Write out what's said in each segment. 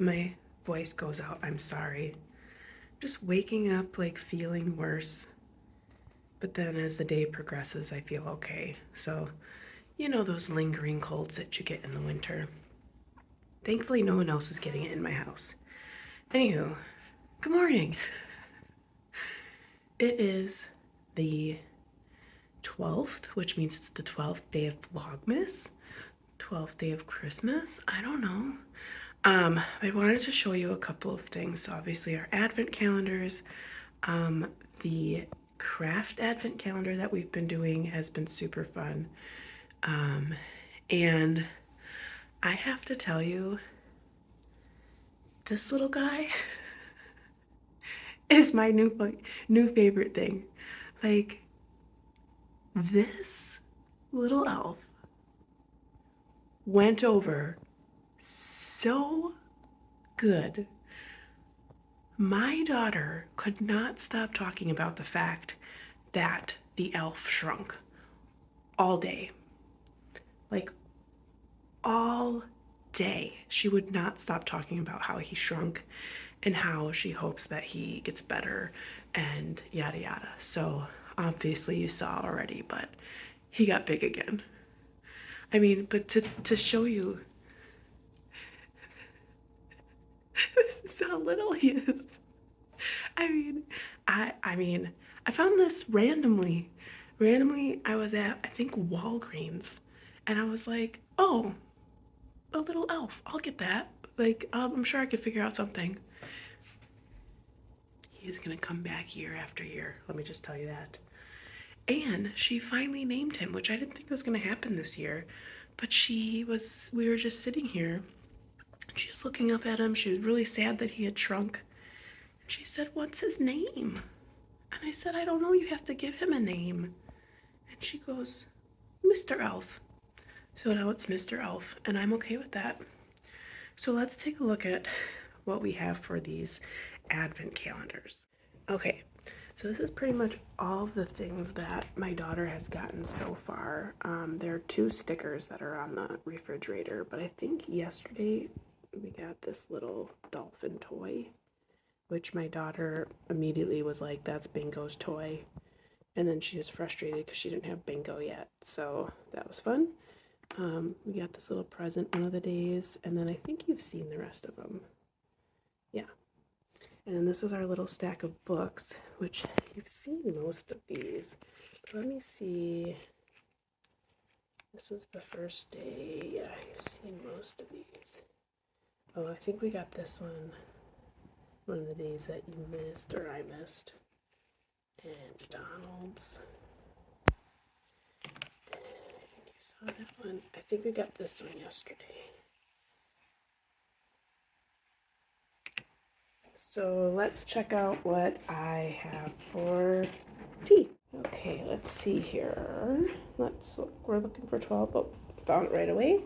my voice goes out, I'm sorry. Just waking up like feeling worse. But then as the day progresses, I feel okay. So, you know, those lingering colds that you get in the winter. Thankfully, no one else is getting it in my house. Anywho, good morning. It is the 12th, which means it's the 12th day of Vlogmas, 12th day of Christmas. I don't know. I wanted to show you a couple of things. So obviously our advent calendars, the craft advent calendar that we've been doing has been super fun. And I have to tell you, this little guy is my new favorite thing. Like, this little elf went over so good. My daughter could not stop talking about the fact that the elf shrunk all day. Like, all day. She would not stop talking about how he shrunk and how she hopes that he gets better and yada yada. So obviously you saw already, but he got big again. I mean, but to show you this is how little he is. I mean, I found this randomly. Randomly, I was at, I think, Walgreens, and I was like, oh, a little elf. I'll get that. Like, I'm sure I could figure out something. He's gonna come back year after year. Let me just tell you that. And she finally named him, which I didn't think was gonna happen this year. But we were just sitting here. She was looking up at him. She was really sad that he had shrunk. And she said, what's his name? And I said, I don't know. You have to give him a name. And she goes, Mr. Elf. So now it's Mr. Elf, and I'm okay with that. So let's take a look at what we have for these advent calendars. Okay, so this is pretty much all of the things that my daughter has gotten so far. There are 2 stickers that are on the refrigerator, but I think yesterday we got this little dolphin toy, which my daughter immediately was like, that's Bingo's toy. And then she was frustrated because she didn't have Bingo yet, so that was fun. We got this little present one of the days, and then I think you've seen the rest of them. Yeah. And then this is our little stack of books, which you've seen most of these. But let me see. This was the first day. Yeah, you've seen most of these. Oh, I think we got this one of the days that you missed, or I missed. And Donald's. Saw that one. I think we got this one yesterday. So let's check out what I have for tea. Okay, let's see here. Let's look. We're looking for 12. Oh, found it right away.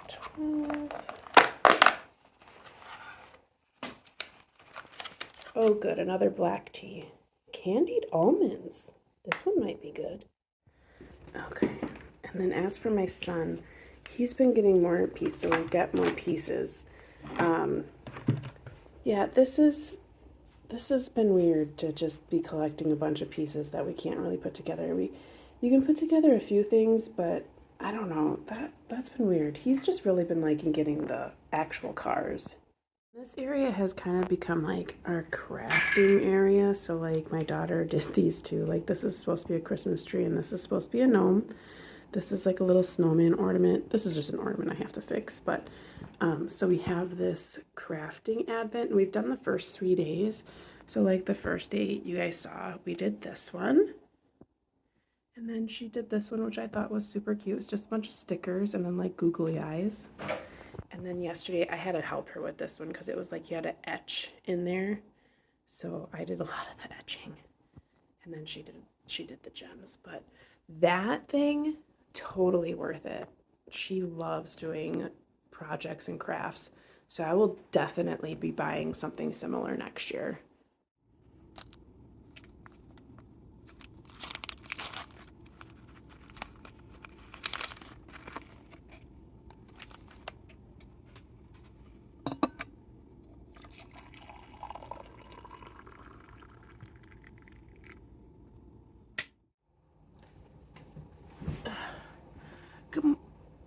12. Oh, good. Another black tea. Candied almonds. This one might be good. Okay. And then as for my son, he's been getting more pieces, so we got more pieces. Yeah, this has been weird to just be collecting a bunch of pieces that we can't really put together. You can put together a few things, but I don't know, that's been weird. He's just really been liking getting the actual cars. This area has kind of become like our crafting area. So like my daughter did these 2. Like this is supposed to be a Christmas tree and this is supposed to be a gnome. This is like a little snowman ornament. This is just an ornament I have to fix. But so we have this crafting advent, and we've done the first 3 days. So like the first day you guys saw, we did this one. And then she did this one, which I thought was super cute. It's just a bunch of stickers and then like googly eyes. And then yesterday I had to help her with this one because it was like you had to etch in there. So I did a lot of the etching. And then she did the gems. But that thing, totally worth it. She loves doing projects and crafts. So I will definitely be buying something similar next year.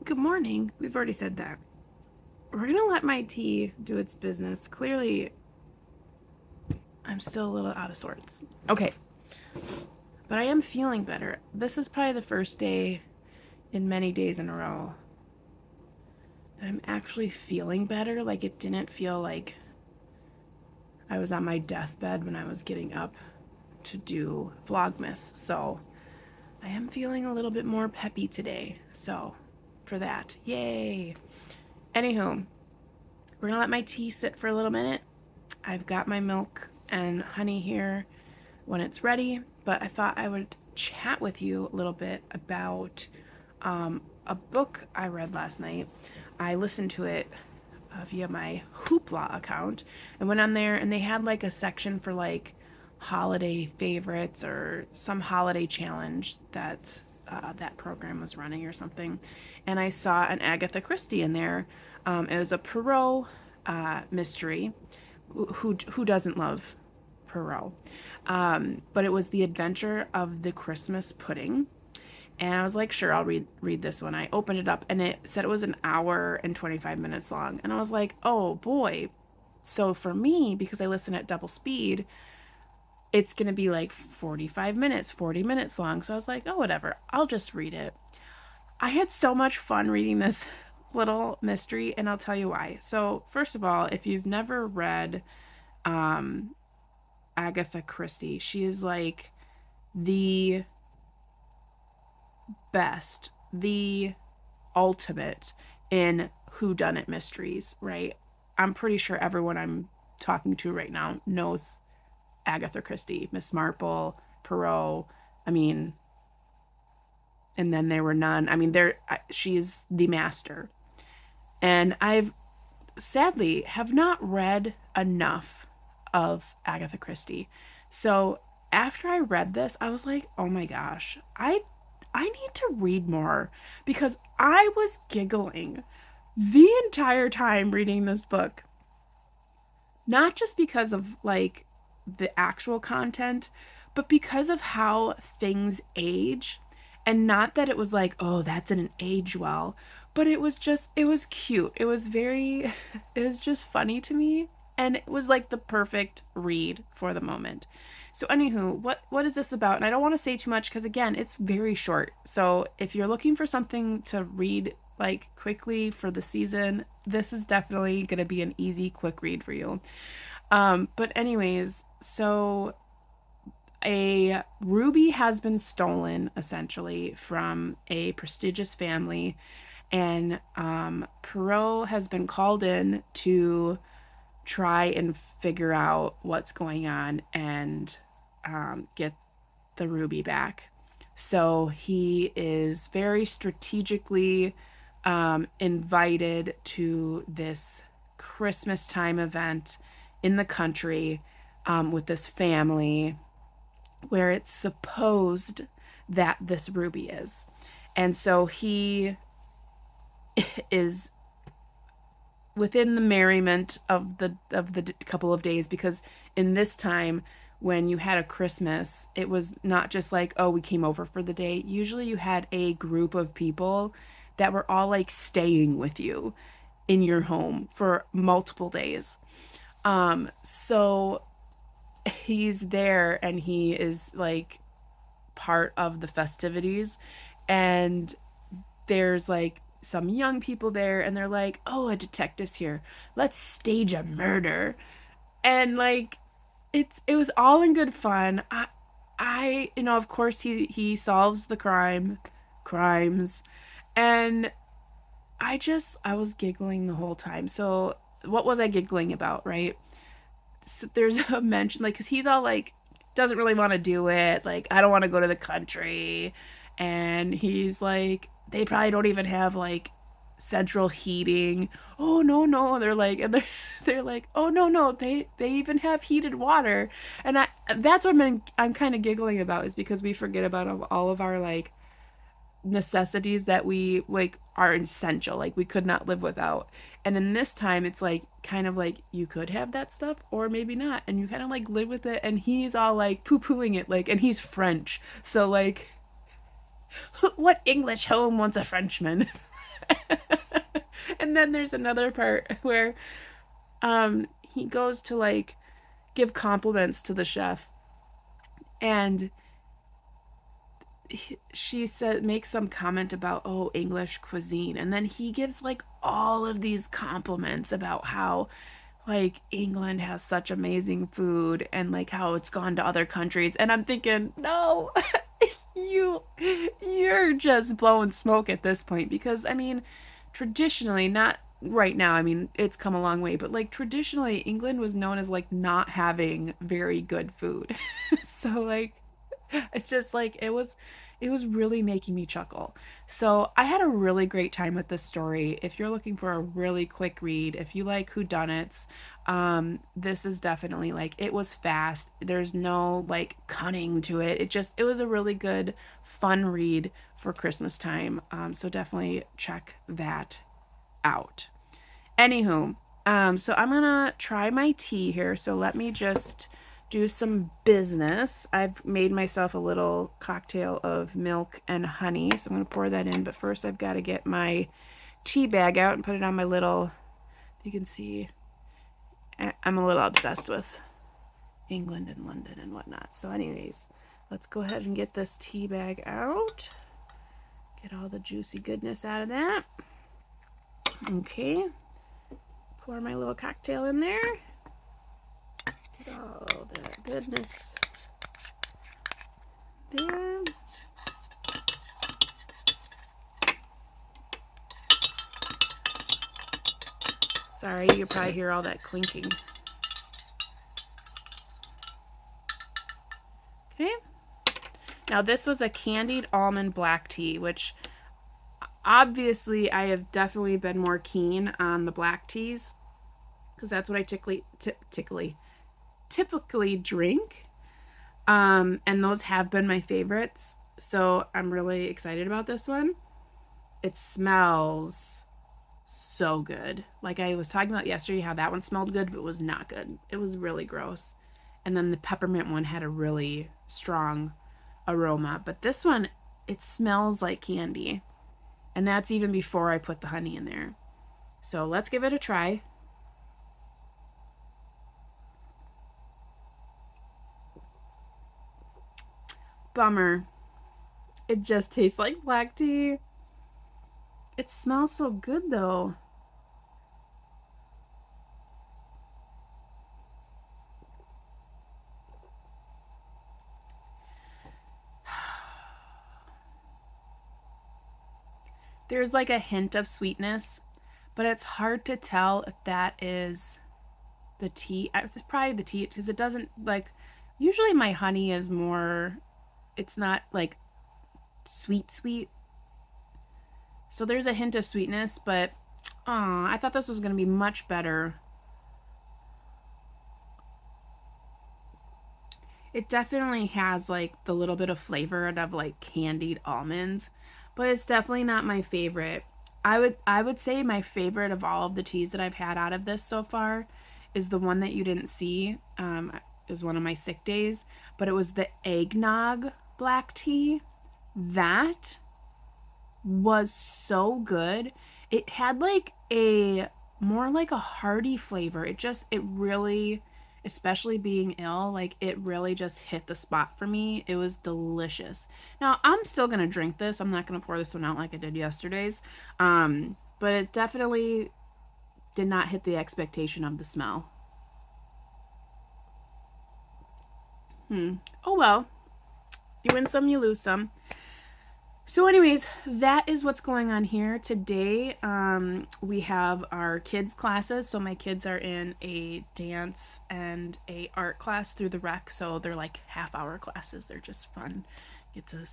Good morning. We've already said that. We're going to let my tea do its business. Clearly, I'm still a little out of sorts. Okay. But I am feeling better. This is probably the first day in many days in a row that I'm actually feeling better. Like, it didn't feel like I was on my deathbed when I was getting up to do Vlogmas. So I am feeling a little bit more peppy today. So for that, yay. Anywho, we're gonna let my tea sit for a little minute. I've got my milk and honey here when it's ready, but I thought I would chat with you a little bit about a book I read last night. I listened to it via my Hoopla account and went on there, and they had like a section for like holiday favorites or some holiday challenge that that program was running or something. And I saw an Agatha Christie in there. It was a Poirot mystery. Who doesn't love Poirot? But it was The Adventure of the Christmas Pudding. And I was like, sure, I'll read this one. I opened it up and it said it was an hour and 25 minutes long. And I was like, oh boy. So for me, because I listen at double speed, it's going to be like 45 minutes, 40 minutes long. So I was like, oh, whatever. I'll just read it. I had so much fun reading this little mystery, and I'll tell you why. So first of all, if you've never read Agatha Christie, she is like the best, the ultimate in whodunit mysteries, right? I'm pretty sure everyone I'm talking to right now knows Agatha Christie, Miss Marple, Poirot. I mean, and then there were none. I mean, she's the master. And I've sadly have not read enough of Agatha Christie. So after I read this, I was like, oh my gosh, I need to read more, because I was giggling the entire time reading this book. Not just because of like the actual content, but because of how things age. And not that it was like, oh, that didn't age well, but it was cute. It was it was just funny to me. And it was like the perfect read for the moment. So anywho, what is this about? And I don't want to say too much because again, it's very short. So if you're looking for something to read like quickly for the season, this is definitely going to be an easy, quick read for you. But anyways, so a ruby has been stolen essentially from a prestigious family, and Poirot has been called in to try and figure out what's going on and get the ruby back. So he is very strategically invited to this Christmas time event in the country with this family where it's supposed that this ruby is. And so he is within the merriment of the couple of days, because in this time when you had a Christmas, it was not just like, oh, we came over for the day. Usually you had a group of people that were all like staying with you in your home for multiple days. So he's there and he is like part of the festivities, and there's like some young people there, and they're like, oh, a detective's here, let's stage a murder. And like it was all in good fun. I you know, of course he solves the crimes, and I was giggling the whole time. So what was I giggling about, right? So there's a mention, like, because he's all like, doesn't really want to do it, like, I don't want to go to the country. And he's like, they probably don't even have like central heating. Oh no, they're like, and they're like, oh no, they even have heated water. And that's what I'm kind of giggling about, is because we forget about all of our like necessities that we like are essential, like we could not live without. And in this time, it's like kind of like you could have that stuff or maybe not, and you kind of like live with it. And he's all like poo-pooing it, like, and he's French, so like What English home wants a Frenchman? And then there's another part where he goes to like give compliments to the chef, and she said makes some comment about English cuisine, and then he gives like all of these compliments about how like England has such amazing food and like how it's gone to other countries, and I'm thinking, no, you're just blowing smoke at this point, because I mean, traditionally, not right now, I mean, it's come a long way, but like traditionally England was known as like not having very good food. So like it's just like it was really making me chuckle. So I had a really great time with this story. If you're looking for a really quick read, if you like whodunits, this is definitely like, it was fast. There's no like cunning to it. It was a really good, fun read for Christmas time. So definitely check that out. Anywho, so I'm gonna try my tea here. So let me just do some business. I've made myself a little cocktail of milk and honey, so I'm gonna pour that in. But first, I've got to get my tea bag out and put it on my little. You can see, I'm a little obsessed with England and London and whatnot. So, anyways, let's go ahead and get this tea bag out. Get all the juicy goodness out of that. Okay. Pour my little cocktail in there. Get all that goodness there. Sorry, you probably hear all that clinking. Okay. Now this was a candied almond black tea, which obviously I have definitely been more keen on the black teas, because that's what I typically drink. And those have been my favorites. So I'm really excited about this one. It smells so good. Like I was talking about yesterday, how that one smelled good, but it was not good. It was really gross. And then the peppermint one had a really strong aroma. But this one, it smells like candy. And that's even before I put the honey in there. So let's give it a try. Bummer. It just tastes like black tea. It smells so good though. There's like a hint of sweetness, but it's hard to tell if that is the tea. It's probably the tea, because it doesn't like, usually my honey is more, it's not like sweet. So there's a hint of sweetness, but I thought this was going to be much better. It definitely has like the little bit of flavor of like candied almonds, but it's definitely not my favorite. I would say my favorite of all of the teas that I've had out of this so far is the one that you didn't see. Is one of my sick days, but it was the eggnog black tea. That was so good. It had like a more like a hearty flavor. It really, especially being ill, like it really just hit the spot for me. It was delicious. Now, I'm still going to drink this. I'm not going to pour this one out like I did yesterday's. But it definitely did not hit the expectation of the smell. Oh well. You win some, you lose some. So anyways, that is what's going on here today. We have our kids classes. So my kids are in a dance and a art class through the rec. So they're like half-hour classes. They're just fun. Get to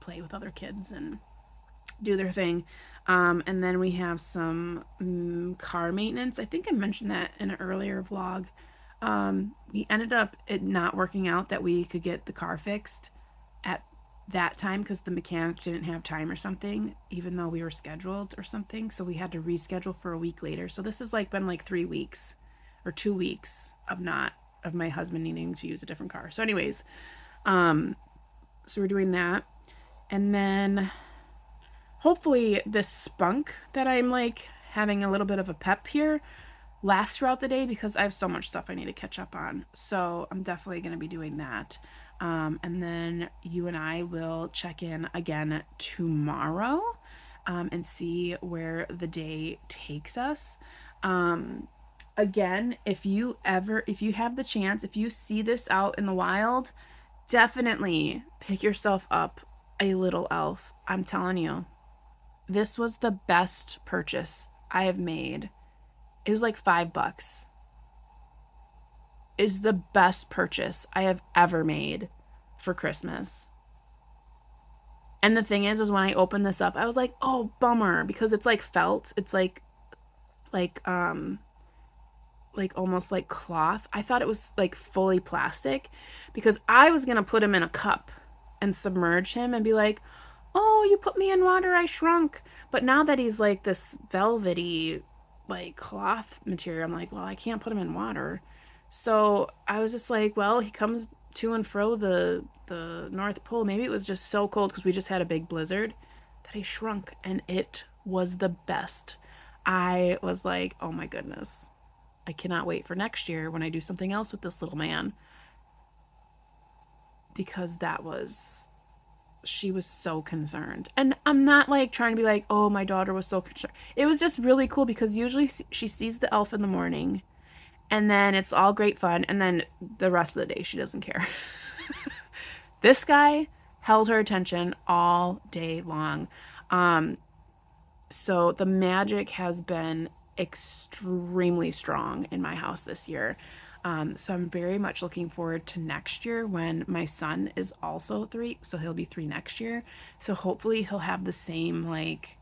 play with other kids and do their thing. And then we have some car maintenance. I think I mentioned that in an earlier vlog. We ended up it not working out that we could get the car fixed at that time, because the mechanic didn't have time or something, even though we were scheduled or something. So we had to reschedule for a week later. So this has like been like 3 weeks or 2 weeks of my husband needing to use a different car. So anyways, so we're doing that. And then hopefully this spunk that I'm like having a little bit of a pep here lasts throughout the day because I have so much stuff I need to catch up on. So I'm definitely going to be doing that. And then you and I will check in again tomorrow and see where the day takes us. Again, if you have the chance, if you see this out in the wild, definitely pick yourself up a little elf. I'm telling you, this was the best purchase I have made. It was like $5. It is the best purchase I have ever made for Christmas. And the thing is when I opened this up, I was like, oh bummer, because it's like felt. It's like like almost like cloth. I thought it was like fully plastic because I was gonna put him in a cup and submerge him and be like, oh, you put me in water, I shrunk. But now that he's like this velvety, like cloth material, I'm like, well, I can't put him in water. So I was just like, well, he comes to and fro the North Pole. Maybe it was just so cold because we just had a big blizzard that he shrunk, and it was the best. I was like, oh my goodness. I cannot wait for next year when I do something else with this little man because she was so concerned. And I'm not like trying to be like, oh, my daughter was so concerned. It was just really cool because usually she sees the elf in the morning and then it's all great fun. And then the rest of the day, she doesn't care. This guy held her attention all day long. Um, so the magic has been extremely strong in my house this year. So I'm very much looking forward to next year when my son is also 3. So he'll be 3 next year. So hopefully he'll have the same like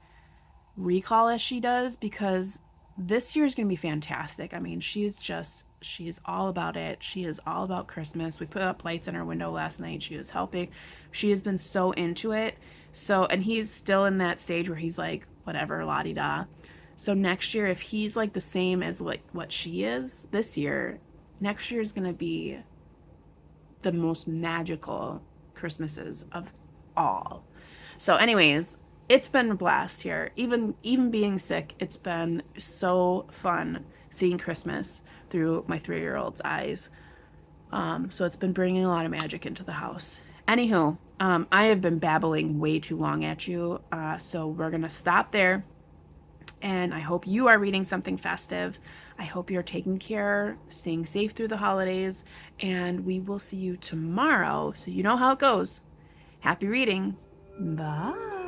recall as she does because this year is going to be fantastic. I mean, she is all about it. She is all about Christmas. We put up lights in our window last night. She was helping. She has been so into it. So, and he's still in that stage where he's like, whatever, la di da. So next year, if he's like the same as like what she is this year, next year is going to be the most magical Christmases of all. So, anyways, it's been a blast here. Even being sick, it's been so fun seeing Christmas through my 3-year-old's eyes. So it's been bringing a lot of magic into the house. Anywho, I have been babbling way too long at you, so we're gonna stop there. And I hope you are reading something festive. I hope you're taking care, staying safe through the holidays, and we will see you tomorrow. So you know how it goes. Happy reading. Bye.